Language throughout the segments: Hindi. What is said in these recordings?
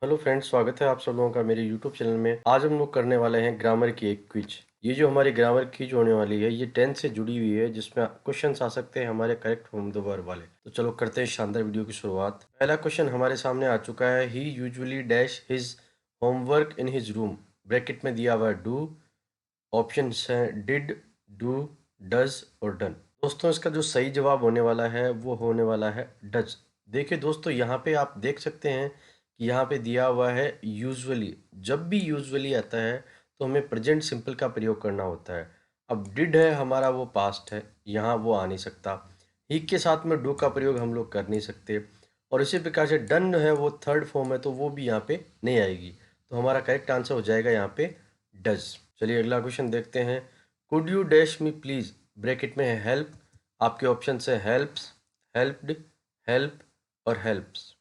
हेलो फ्रेंड्स, स्वागत है आप सब लोगों का मेरे यूट्यूब चैनल में। आज हम लोग करने वाले हैं ग्रामर की एक क्विज। ये जो हमारी ग्रामर क्विज होने वाली है ये 10 से जुड़ी हुई है, जिसमें क्वेश्चंस आ सकते हैं हमारे करेक्ट फॉर्म द वर्ब वाले। तो चलो करते हैं शानदार वीडियो की शुरुआत। पहला क्वेश्चन हमारे सामने आ चुका है। He usually dash his homework in his room. Bracket में दिया हुआ है डू। ऑप्शन है डिड, डू, डज और डन। दोस्तों इसका जो सही जवाब होने वाला है वो होने वाला है डज। देखिए दोस्तों, यहाँ पे आप देख सकते हैं कि यहाँ पे दिया हुआ है यूजुअली। जब भी यूजुअली आता है तो हमें प्रेजेंट सिंपल का प्रयोग करना होता है। अब डिड है हमारा, वो पास्ट है, यहाँ वो आ नहीं सकता। ही के साथ में डू का प्रयोग हम लोग कर नहीं सकते। और इसी प्रकार से डन है, वो थर्ड फॉर्म है, तो वो भी यहाँ पे नहीं आएगी। तो हमारा करेक्ट आंसर हो जाएगा यहाँ पे डज। चलिए अगला क्वेश्चन देखते हैं। Could you dash me please. Bracket में है हेल्प। आपके ऑप्शन है हेल्प्स, हेल्प्ड, हेल्प और हेल्प्स।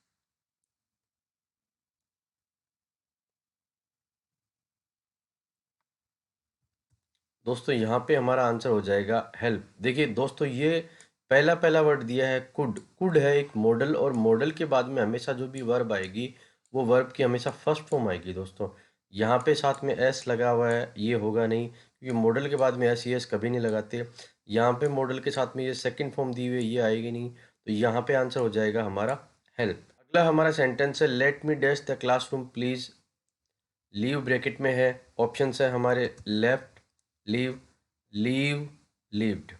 दोस्तों यहाँ पे हमारा आंसर हो जाएगा हेल्प। देखिए दोस्तों, ये पहला पहला वर्ड दिया है कुड। कुड है एक मॉडल, और मॉडल के बाद में हमेशा जो भी वर्ब आएगी वो वर्ब की हमेशा फर्स्ट फॉर्म आएगी। दोस्तों यहाँ पे साथ में एस लगा हुआ है, ये होगा नहीं, क्योंकि मॉडल के बाद में एस एस कभी नहीं लगाते। यहाँ पे मॉडल के साथ में ये सेकंड फॉर्म दी हुई है, ये आएगी नहीं। तो यहाँ पे आंसर हो जाएगा हमारा हेल्प। अगला हमारा सेंटेंस है let me dash the classroom please. Leave bracket में है। ऑप्शंस है हमारे लेफ्ट, लीव, लीव, लीव्ड।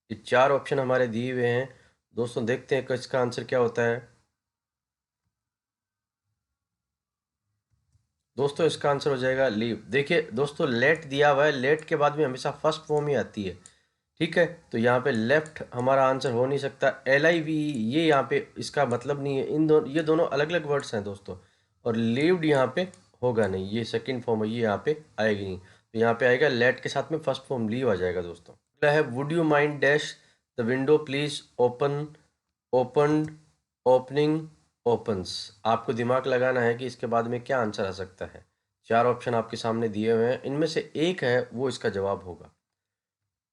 ये चार ऑप्शन हमारे दिए हुए हैं। दोस्तों देखते हैं कि इसका आंसर क्या होता है। दोस्तों इसका आंसर हो जाएगा लीव। देखिए दोस्तों, लेट दिया हुआ है, लेट के बाद में हमेशा फर्स्ट फॉर्म ही आती है। ठीक है, तो यहाँ पे लेफ्ट हमारा आंसर हो नहीं सकता। LIV ये यहाँ पे इसका मतलब नहीं है। इन दोनों, ये दोनों अलग अलग वर्ड्स हैं दोस्तों। और लीव्ड यहाँ पे होगा नहीं, ये सेकंड फॉर्म है, ये यहाँ पे आएगी नहीं। तो यहाँ पे आएगा लेट के साथ में फर्स्ट फॉर्म लीव आ जाएगा दोस्तों। अगला है would you mind dash the window please open, opened, opening, opens. आपको दिमाग लगाना है कि इसके बाद में क्या आंसर आ सकता है। चार ऑप्शन आपके सामने दिए हुए हैं, इनमें से एक है वो इसका जवाब होगा।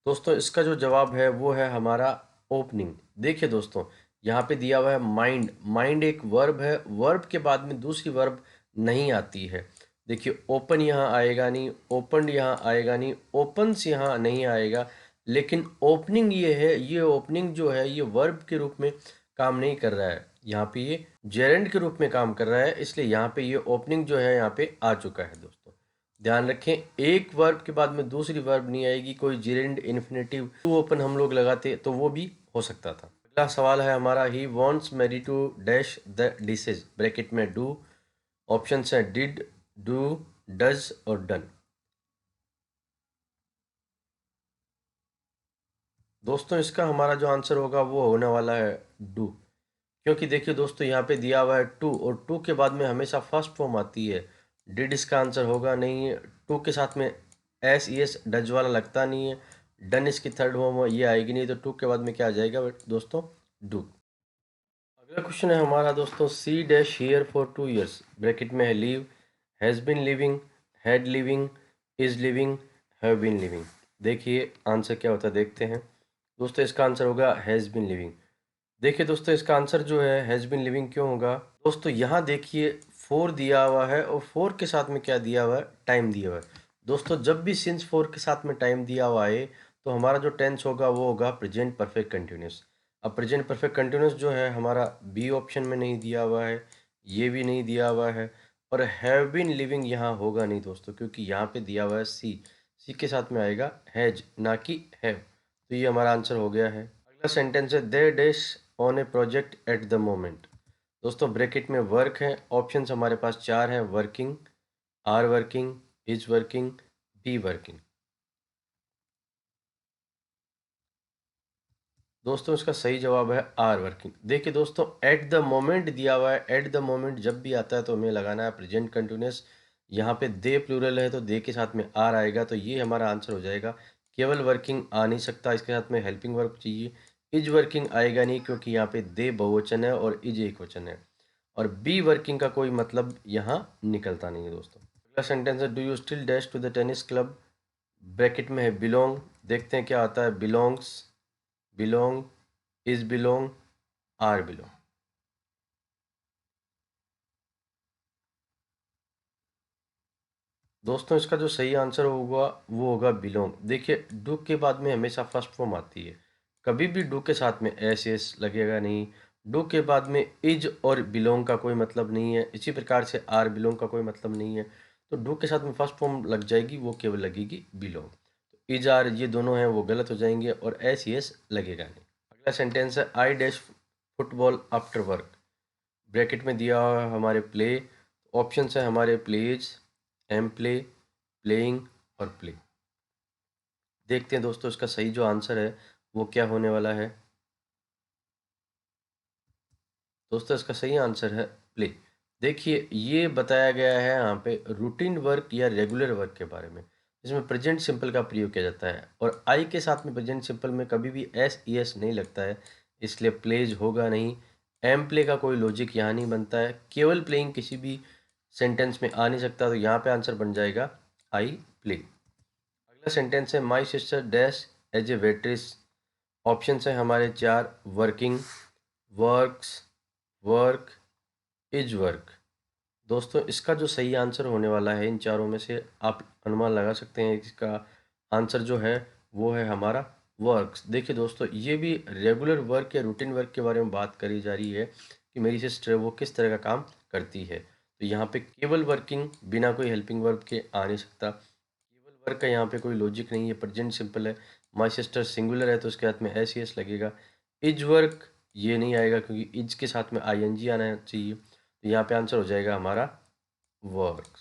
दोस्तों इसका जो जवाब है वो है हमारा ओपनिंग। देखिए दोस्तों, यहाँ पे दिया हुआ है माइंड। माइंड एक वर्ब है, वर्ब के बाद में दूसरी वर्ब नहीं आती है। देखिए ओपन यहाँ आएगा नहीं, ओपन यहाँ आएगा नहीं, ओपन्स यहाँ नहीं आएगा। लेकिन ओपनिंग ये है, ये ओपनिंग जो है ये वर्ब के रूप में काम नहीं कर रहा है, यहाँ पे ये जेरेंड के रूप में काम कर रहा है। इसलिए यहाँ पे ये ओपनिंग जो है यहाँ पे आ चुका है दोस्तों। ध्यान रखें, एक वर्ब के बाद में दूसरी वर्ब नहीं आएगी। कोई जिरेंड इन्फिनेटिव टू ओपन हम लोग लगाते तो वो भी हो सकता था। अगला सवाल है हमारा, he wants Mary to dash the dishes. Bracket में डू। ऑप्शन है डिड, डू, डज और डन। दोस्तों इसका हमारा जो आंसर होगा वो होने वाला है डू। क्योंकि देखिए दोस्तों, यहाँ पे दिया हुआ है टू, और टू के बाद में हमेशा फर्स्ट फॉर्म आती है। डिड इसका आंसर होगा नहीं है। टू के साथ में एस डज वाला लगता नहीं है। डन इसकी थर्ड फॉर्म ये आएगी नहीं, तो टू के बाद में क्या आ जाएगा दोस्तों, डू। अगला क्वेश्चन है हमारा दोस्तों, she dash here for 2 years। Bracket में है leave, has been living, had living, is living, have been living. देखिए आंसर क्या होता है, देखते हैं। दोस्तों इसका आंसर होगा हैज़ बिन लिविंग। देखिए दोस्तों, इसका आंसर जो है हैज़ बिन लिविंग क्यों होगा। दोस्तों यहाँ देखिए, फोर दिया हुआ है और फोर के साथ में क्या दिया हुआ है, टाइम दिया हुआ है। दोस्तों जब भी सिंस फोर के साथ में टाइम दिया हुआ है तो हमारा जो टेंस होगा वो होगा प्रेजेंट परफेक्ट कंटिन्यूस। अब प्रेजेंट परफेक्ट कंटिन्यूस जो है हमारा बी ऑप्शन में नहीं दिया हुआ है, ये भी नहीं दिया हुआ है। और हैव बीन लिविंग यहाँ होगा नहीं दोस्तों, क्योंकि यहाँ पे दिया हुआ है सी। सी के साथ में आएगा हैज, ना कि हैव। तो ये हमारा आंसर हो गया है। अगला सेंटेंस है they dash on a project at the moment. दोस्तों ब्रैकेट में वर्क है। ऑप्शंस हमारे पास चार हैं, working, are working, is working, be working. दोस्तों इसका सही जवाब है आर वर्किंग। देखिए दोस्तों, एट द मोमेंट दिया हुआ है, एट द मोमेंट जब भी आता है तो हमें लगाना है प्रेजेंट कंटिन्यूस। यहाँ पे दे प्लूरल है तो दे के साथ में आर आएगा, तो ये हमारा आंसर हो जाएगा। केवल वर्किंग आ नहीं सकता, इसके साथ में हेल्पिंग वर्ब चाहिए। इज वर्किंग आएगा नहीं, क्योंकि यहाँ पे दे बहुवचन है और इज एक वचन है। और बी वर्किंग का कोई मतलब यहाँ निकलता नहीं है दोस्तों। अगला सेंटेंस है, do you still dash to the tennis club. Bracket में है बिलोंग। देखते हैं क्या आता है, belongs, belong, is belong, are belong. दोस्तों इसका जो सही आंसर होगा वो होगा बिलोंग। देखिए डू के बाद में हमेशा फर्स्ट फॉर्म आती है, कभी भी डू के साथ में एस एस लगेगा नहीं। डू के बाद में इज और बिलोंग का कोई मतलब नहीं है, इसी प्रकार से आर बिलोंग का कोई मतलब नहीं है। तो डू के साथ में फर्स्ट फॉर्म लग जाएगी, वो केवल लगेगी बिलोंग। तो इज आर ये दोनों हैं वो गलत हो जाएंगे और एस एस लगेगा नहीं। अगला सेंटेंस है I dash football after work. Bracket में दिया हुआ है हमारे प्ले, ऑप्शन है हमारे प्लेज, एम प्ले, प्लेइंग और प्ले। देखते हैं दोस्तों इसका सही जो आंसर है वो क्या होने वाला है। दोस्तों इसका सही आंसर है प्ले। देखिए ये बताया गया है यहाँ पे रूटीन वर्क या रेगुलर वर्क के बारे में, जिसमें प्रेजेंट सिंपल का प्रयोग किया जाता है और आई के साथ में प्रेजेंट सिंपल में कभी भी एस ई एस नहीं लगता है, इसलिए प्लेज होगा नहीं। एम प्ले का कोई लॉजिक यहाँ नहीं बनता है, केवल प्लेइंग किसी भी सेंटेंस में आ नहीं सकता, तो यहाँ पे आंसर बन जाएगा आई प्ले। अगला सेंटेंस है my sister dash as a waitress. Option है हमारे चार, working, works, work, is work. दोस्तों इसका जो सही आंसर होने वाला है इन चारों में से आप अनुमान लगा सकते हैं, इसका आंसर जो है वो है हमारा वर्क्स। देखिए दोस्तों ये भी रेगुलर वर्क या रूटीन वर्क के बारे में बात करी जा रही है कि मेरी सिस्टर वो किस तरह का काम करती है। तो यहाँ पे केवल वर्किंग बिना कोई हेल्पिंग वर्ब के आ नहीं सकता, केवल वर्क का यहाँ पे कोई लॉजिक नहीं है, प्रेजेंट सिंपल है। माई सिस्टर सिंगुलर है तो उसके हाथ में एस एस लगेगा। इज वर्क ये नहीं आएगा क्योंकि इज के साथ में आई एन जी आना चाहिए, तो यहाँ पे आंसर हो जाएगा हमारा वर्क।